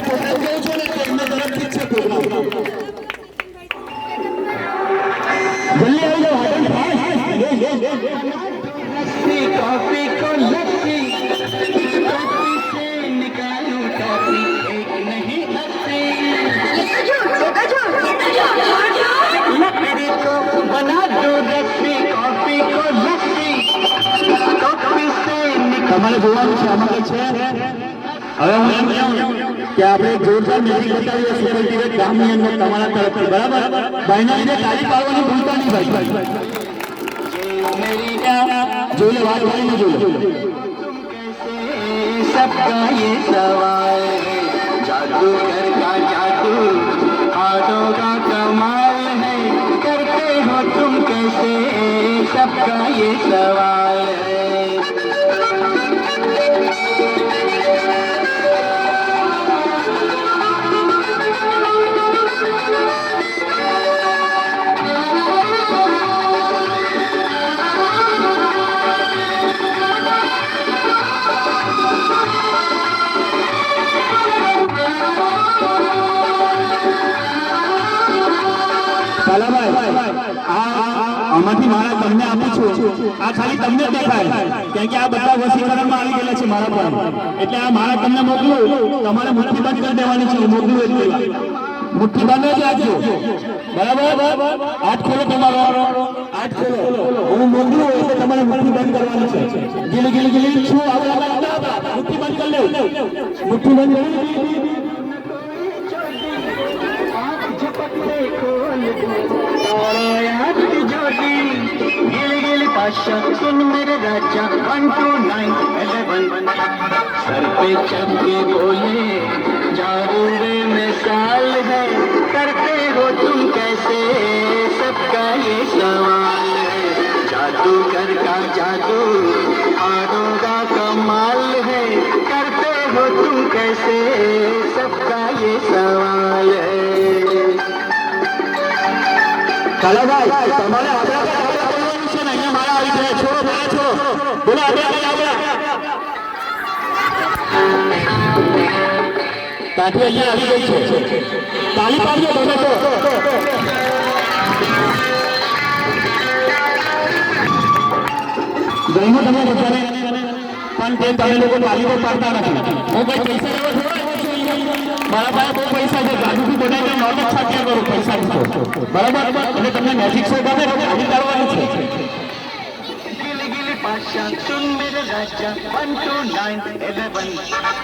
programme કહું છું ને તો એમના તરફથી જ છે પ્રોગ્રામ જલ્દી આવી જાઓ कॉफी को लस्सी कॉफी से निकालूं टॉफी एक नहीं अस्सी लकड़ी को बना दो रस्सी कॉफी को लस्सी कॉफी से તમારે જોવાનું છે આમાં કઈ છે હવે હું એમ કહું કે આપણે જોરદાર મ્યુઝિક બતાવીએ સુપર ટીવી ગામની અંદર તમારા તરફથી બરાબર ભાઈના લીધે તાળી પાડવાની ભૂલતા નહીં ભાઈ जो ले बात भाई में जो सबका ये सवाल है जादूगर का जादू हाथों का कमाल है करते हो तुम कैसे सबका ये सवाल है આમાંથી મારા તમને આપું છું આ ખાલી તમને દેખાય કેમ કે આ બધા વસીકરણમાં આવી ગયેલા છે મારા પર એટલે આ મારા તમને મોકલું તમારે મુઠ્ઠી બંધ કરી દેવાની છે મોકલું એટલે મુઠ્ઠી બંધ જ રાખજો બરાબર હાથ ખોલો તમારો હાથ ખોલો હું મોકલું એટલે તમારે મુઠ્ઠી બંધ કરવાની છે ગીલી ગીલી ગીલી છું મુઠ્ઠી બંધ કરી લેવું મુઠ્ઠી બંધ पाशा सुन मेरे राजा 1 2 9 11 सर पे चढ़ के बोले जादूगर में साल है करते हो तुम कैसे सबका ये सवाल है जादूगर का जादू हाथों का कमाल है करते हो तुम कैसे सबका ये सवाल है चलो भाई तुम्हारे बोला ताकि અહીંયા આવી ગઈ છે તાળી પાડજો તમે તો જઈને તમે બધાને પણ તે તમે લોકો તાળી પર પાડતા નથી હું કઈ પૈસા લેવા થોડા મારા પાસે બહુ પૈસા છે ગાડીથી બનાવીને નોટ છાપ્યા કરું પૈસા બરાબર એટલે તમને મેજિક શો ગમે તો તાળી પાડવાની છે पाशा सुन मेरे राजा 1 2 9 11